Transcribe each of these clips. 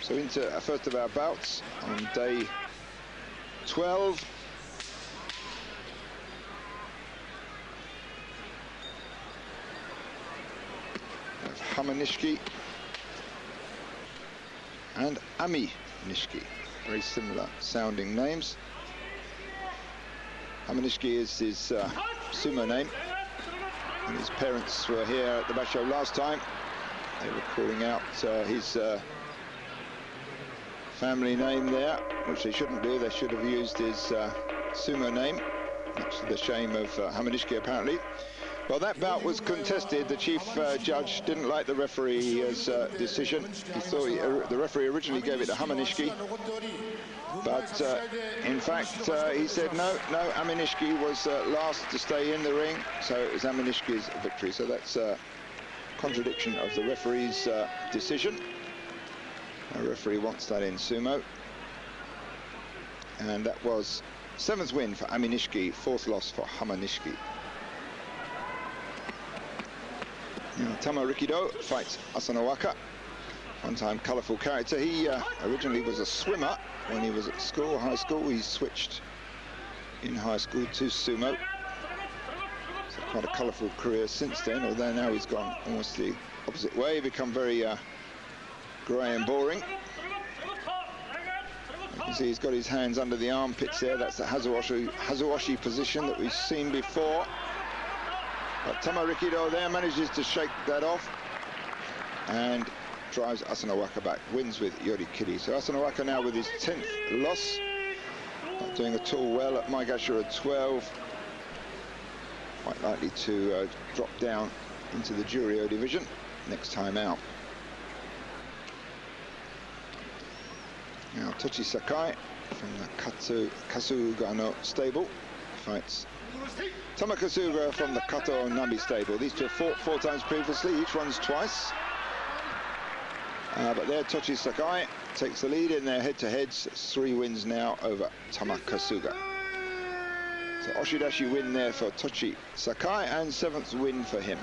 So into a first of our bouts on day 12. Of Hamanishiki and Aminishiki, very similar sounding names. Hamanishiki is his sumo name, and his parents were here at the basho last time. They were calling out his family name there, which they shouldn't do. They should have used his sumo name, much to the shame of Hamanishiki apparently. Well, that bout was contested. The chief judge didn't like the referee's decision. He thought the referee originally gave it to Hamanishiki, but in fact he said no, Aminishiki was last to stay in the ring, so it was Aminishiki's victory. So that's a contradiction of the referee's decision. The referee wants that in sumo, and that was 7th win for Aminishiki, 4th loss for Hamanishiki. Now, Tamarikido fights Asanowaka, one-time colourful character. He originally was a swimmer when he was at school, high school. He switched in high school to sumo. So quite a colourful career since then, although now he's gone almost the opposite way, become very grey and boring. You can see he's got his hands under the armpits there. That's the Hazuoshi position that we've seen before. But Tamarikido there manages to shake that off and drives Asanowaka back, wins with yorikiri. So Asanowaka now with his 10th loss, not doing at all well at Maegashira 12, quite likely to drop down into the Juryo division next time out. Now Tochisakae from the Kasuga no stable fights Tamakasuga from the Kotonowaka stable. These two have fought 4 times previously, each one's twice. But there Tochisakae takes the lead in their head-to-heads, 3 wins now over Tamakasuga. So oshidashi win there for Tochisakae and 7th win for him.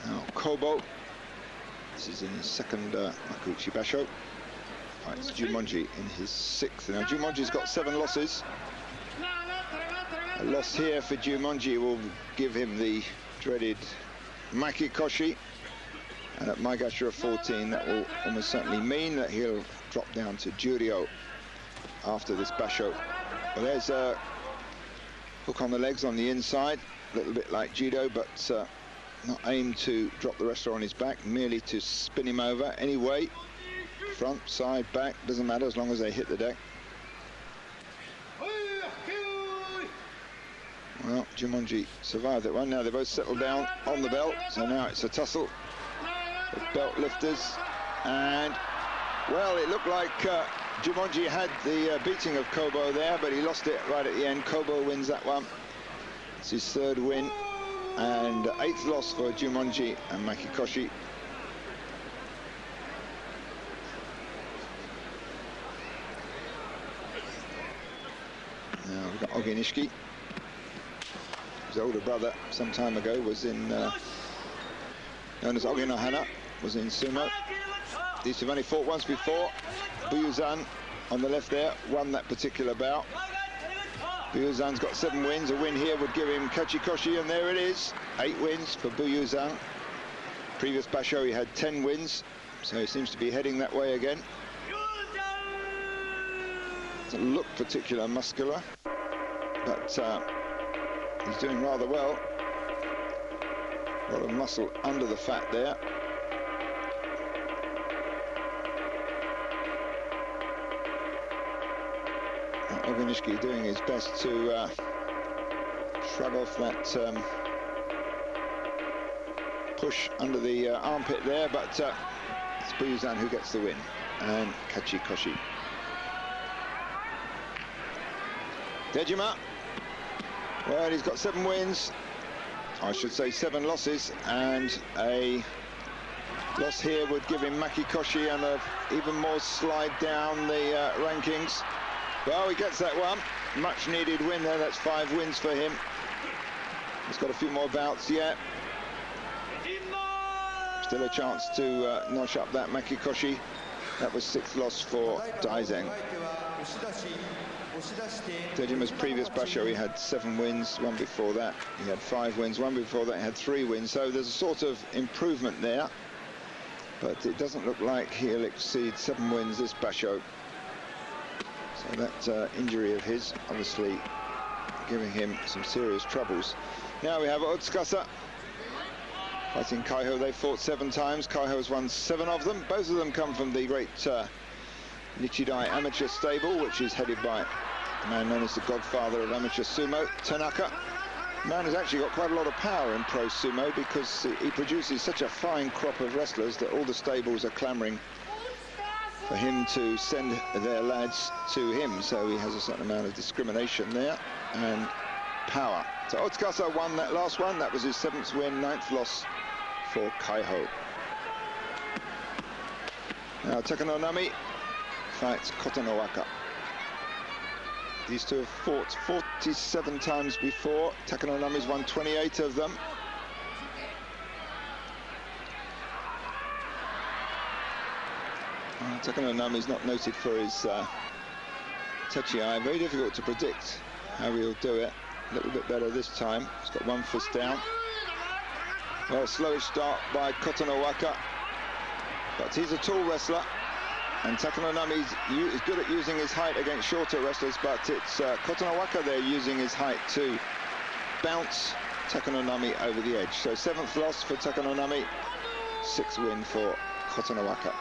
Now Kobo, this is in his 2nd Makuuchi Basho. Fights Jumonji in his 6th. Now Jumonji's got 7 losses. A loss here for Jumonji will give him the dreaded makikoshi, and at Maegashira 14 that will almost certainly mean that he'll drop down to Juryo after this basho. Well, there's a hook on the legs on the inside, a little bit like judo, but not aimed to drop the wrestler on his back, merely to spin him over anyway. Front, side, back, doesn't matter as long as they hit the deck. Well, Jumonji survived that one. Now they both settled down on the belt, so now it's a tussle with belt lifters. And, well, it looked like Jumonji had the beating of Kobo there, but he lost it right at the end. Kobo wins that one. It's his 3rd win and 8th loss for Jumonji and makikoshi. Now we've got Oginishiki. His older brother some time ago was in, known as Oginohana, was in sumo. These two have only fought once before. Buyuzan on the left there won that particular bout. Buyuzan's got 7 wins. A win here would give him kachikoshi, and there it is. 8 wins for Buyuzan. Previous basho he had 10 wins, so he seems to be heading that way again. Doesn't look particularly muscular, but he's doing rather well. A lot of muscle under the fat there. Oginishiki doing his best to shrug off that push under the armpit there, but it's Buyuzan who gets the win, and kachikoshi. Dejima, well, he's got 7 wins, I should say 7 losses, and a loss here would give him makikoshi and a even more slide down the rankings. Well, he gets that one. Much needed win there. That's 5 wins for him. He's got a few more bouts yet. Still a chance to notch up that Makikoshi. That was 6th loss for Daizen. Dejima's previous basho, he had 7 wins. One before that, he had 5 wins. One before that, he had 3 wins. So there's a sort of improvement there. But it doesn't look like he'll exceed 7 wins this basho. So that injury of his, obviously, giving him some serious troubles. Now we have Otsukasa fighting Kaiho. They fought 7 times. Kaiho has won 7 of them. Both of them come from the great Nichidai amateur stable, which is headed by a man known as the godfather of amateur sumo, Tanaka. The man has actually got quite a lot of power in pro sumo because he produces such a fine crop of wrestlers that all the stables are clamouring for him to send their lads to him. So he has a certain amount of discrimination there and power. So Otsukasa won that last one. That was his 7th win, 9th loss for Kaiho. Now Takanonami fights Kotonowaka. These two have fought 47 times before. Takanonami's won 28 of them. Takanonami's not noted for his techiai. Very difficult to predict how he'll do it. A little bit better this time. He's got 1 fist down. Well, slowish start by Kotonowaka, but he's a tall wrestler, and Takanonami is good at using his height against shorter wrestlers, but it's Kotonowaka there using his height to bounce Takanonami over the edge. So 7th loss for Takanonami, 6th win for Kotonowaka.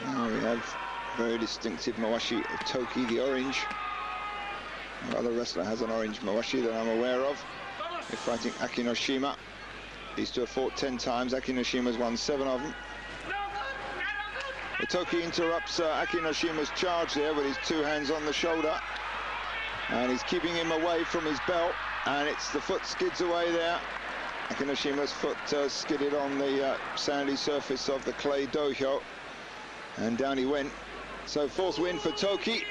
Now we have very distinctive mawashi of Toki, the orange. No other wrestler has an orange mawashi that I'm aware of. They're fighting Akinoshima. These two have fought 10 times. Akinoshima's won 7 of them. The Toki interrupts Akinoshima's charge there with his 2 hands on the shoulder. And he's keeping him away from his belt. And it's the foot skids away there. Akinoshima's foot skidded on the sandy surface of the clay dohyo. And down he went. So 4th win for Toki,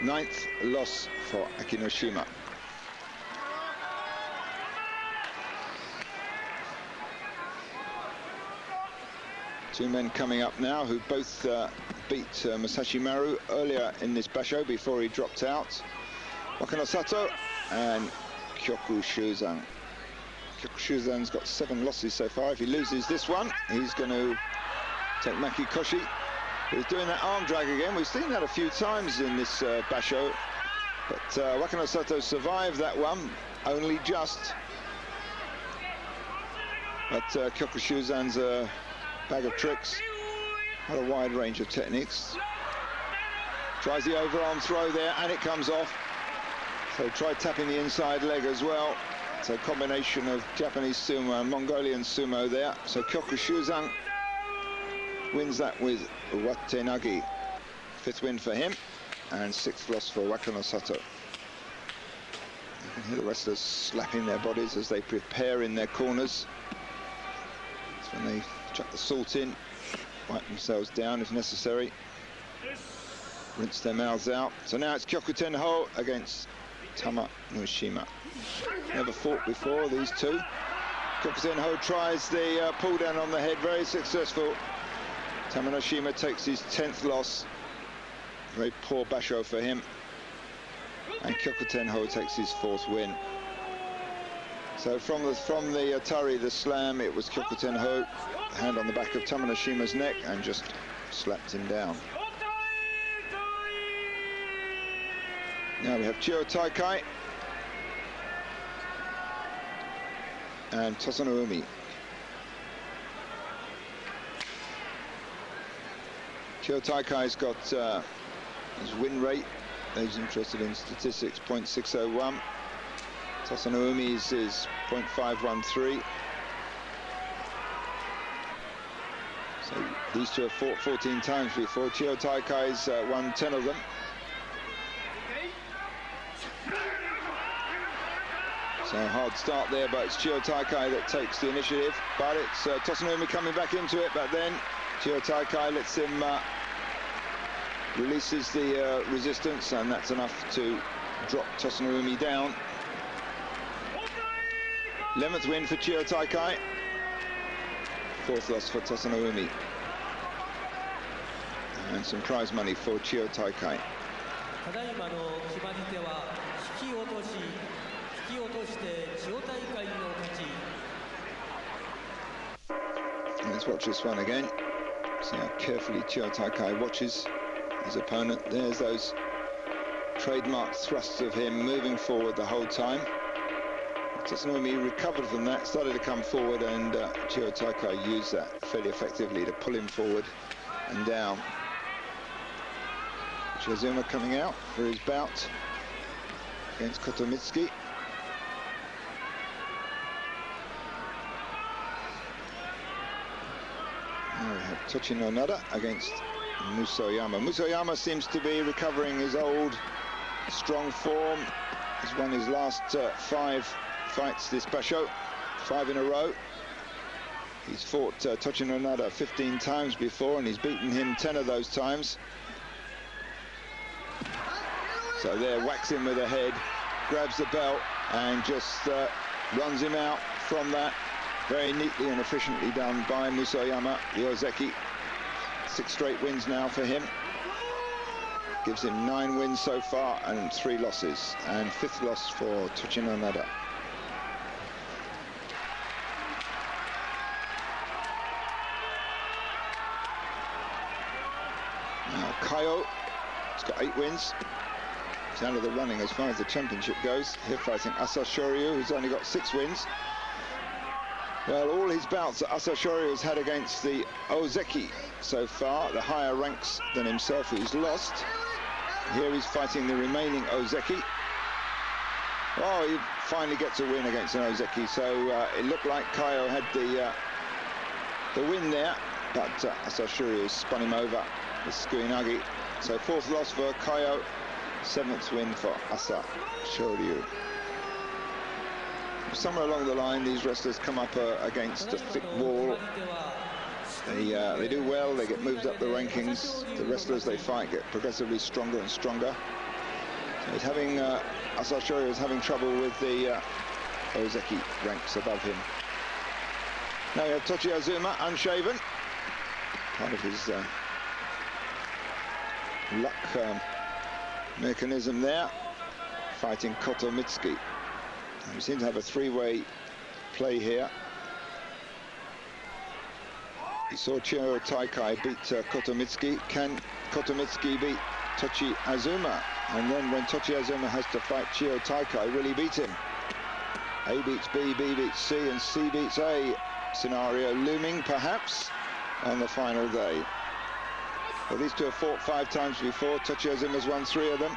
9th loss for Akinoshima. Two men coming up now who both beat Masashi Maru earlier in this basho before he dropped out. Wakanosato and Kyokushuzan. Kyokushuzan's got 7 losses so far. If he loses this one, he's going to take Makikoshi. He's doing that arm drag again. We've seen that a few times in this basho, but Wakanosato survived that one, only just. But Kyokushuzan's a bag of tricks, had a wide range of techniques. Tries the overarm throw there, and it comes off. So try tapping the inside leg as well. It's a combination of Japanese sumo and Mongolian sumo there. So Kyokushuzan wins that with uwatenage. 5th win for him, and 6th loss for Wakanosato. You can hear the wrestlers slapping their bodies as they prepare in their corners. That's when they chuck the salt in, wipe themselves down if necessary, rinse their mouths out. So now it's Kyokutenho against Tamanoshima. Never fought before, these two. Kyokutenho tries the pull down on the head, very successful. Tamanoshima takes his 10th loss. Very poor basho for him. And Kyokutenho takes his 4th win. So from the Atari, the slam, it was Kyokutenho, hand on the back of Tamanoshima's neck, and just slapped him down. Now we have Chiyo-taikai and Tosanumi. Chiyo-taikai's got his win rate, those interested in statistics, 0.601. Tosanoumi's is 0.513. So these two have fought 14 times before. Chiyo-taikai's won 10 of them. So hard start there, but it's Chiyo-taikai that takes the initiative. But it's Tosanumi coming back into it, but then Kyokutenho lets him, releases the resistance, and that's enough to drop Tosanumi down. 11th win for Kyokutenho. 4th loss for Tosanumi. And some prize money for Kyokutenho. Let's watch this one again. See how carefully Kyokutenho watches his opponent. There's those trademark thrusts of him moving forward the whole time. Tosanumi recovered from that, started to come forward, and Kyokutenho used that fairly effectively to pull him forward and down. Azuma coming out for his bout against Kotomitsuki. Now we have Tochinonada against Musoyama. Musoyama seems to be recovering his old strong form. He's won his last 5 fights this basho, 5 in a row. He's fought Tochinonada 15 times before, and he's beaten him 10 of those times. So there, whacks him with a head, grabs the belt, and just runs him out from that. Very neatly and efficiently done by Musoyama, the Ozeki. 6 straight wins now for him. Gives him 9 wins so far and 3 losses. And 5th loss for Tochinonada. Now Kaiho, he's got 8 wins. He's out of the running as far as the championship goes. Here fighting Asashoryu, who's only got 6 wins. Well, all his bouts that Asashoryu has had against the Ozeki so far, the higher ranks than himself, who's lost. Here he's fighting the remaining Ozeki. Oh, he finally gets a win against an Ozeki. So it looked like Kaiho had the win there, but Asashoryu spun him over with Sukuinagi. So 4th loss for Kaiho, 7th win for Asashoryu. Somewhere along the line, these wrestlers come up against a thick wall. They do well, they get moved up the rankings. The wrestlers they fight get progressively stronger and stronger. So he's having, Asashoryu is having trouble with the Ozeki ranks above him. Now we have Tochi Azuma, unshaven. Part of his luck mechanism there, fighting Kotomitsuki. We seem to have a 3-way play here. We saw Kyokutenho beat Kotomitsuki. Can Kotomitsuki beat Tochi Azuma? And then when Tochi Azuma has to fight Kyokutenho, will he beat him? A beats B, B beats C, and C beats A scenario looming, perhaps, on the final day. Well, these two have fought 5 times before. Tochi Azuma's won 3 of them.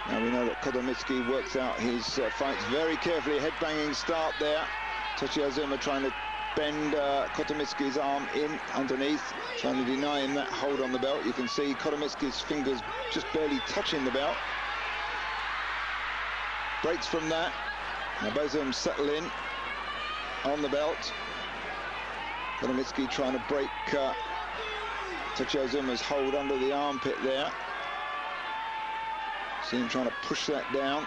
Now we know that Kotomitsuki works out his fights very carefully. Headbanging start there. Tochi Azuma trying to bend Kotomitsuki's arm in underneath, trying to deny him that hold on the belt. You can see Kotomitsuki's fingers just barely touching the belt. Breaks from that. Now both of them settle in on the belt. Kotomitsuki trying to break Tochi Azuma's hold under the armpit there. See him trying to push that down.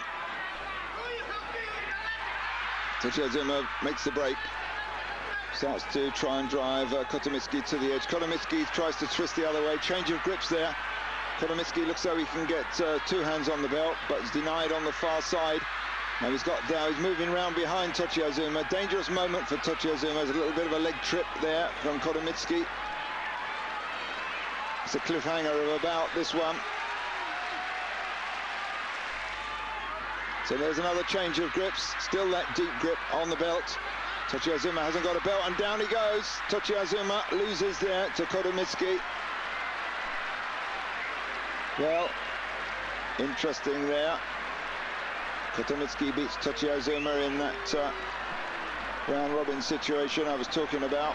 Tochi Azuma makes the break. Starts to try and drive Kotomitsuki to the edge. Kotomitsuki tries to twist the other way. Change of grips there. Kotomitsuki looks though he can get 2 hands on the belt, but is denied on the far side. Now he's moving around behind Tochi Azuma. Dangerous moment for Tochi Azuma. There's a little bit of a leg trip there from Kotomitsuki. It's a cliffhanger of about this one. So there's another change of grips, still that deep grip on the belt. Tochi Azuma hasn't got a belt, and down he goes. Tochi Azuma loses there to Kotomitsuki. Well, interesting there. Kotomitsuki beats Tochi Azuma in that round-robin situation I was talking about.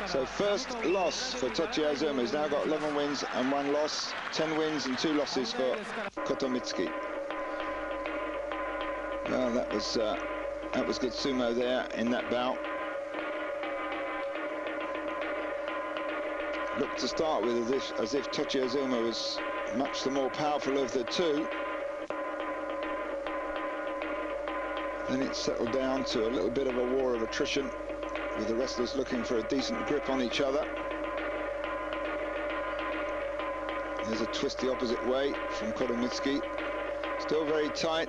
So first loss for Tochi Azuma. He's now got 11 wins and 1 loss, 10 wins and 2 losses for Kotomitsuki. Well, that was good sumo there in that bout. looked to start with as if Tochiazuma was much the more powerful of the two. Then it settled down to a little bit of a war of attrition, with the wrestlers looking for a decent grip on each other. There's a twist the opposite way from Kotomitsuki. Still very tight.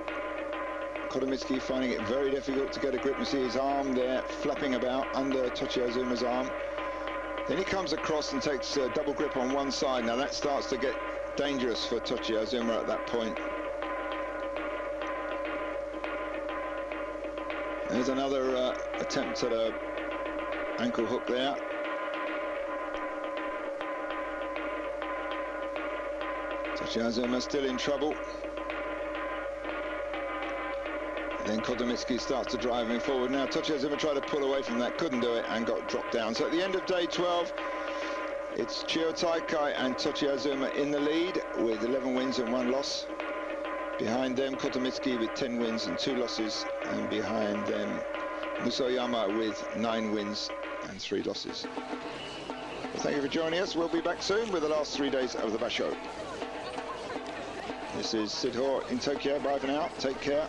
Kotomitsuki finding it very difficult to get a grip. You see his arm there flapping about under Tochiazuma's arm. Then he comes across and takes a double grip on one side. Now that starts to get dangerous for Tochiazuma at that point. There's another attempt at a ankle hook there. Tochiazuma still in trouble. Then Kotomitsuki starts to drive him forward. Now Tochiazuma tried to pull away from that, couldn't do it, and got dropped down. So at the end of day 12, it's Chiyotakai and Tochiazuma in the lead with 11 wins and 1 loss. Behind them, Kotomitsuki with 10 wins and 2 losses, and behind them, Musoyama with 9 wins and 3 losses. Well, thank you for joining us. We'll be back soon with the last 3 days of the Basho. This is Syd Hoare in Tokyo. Bye for now. Take care.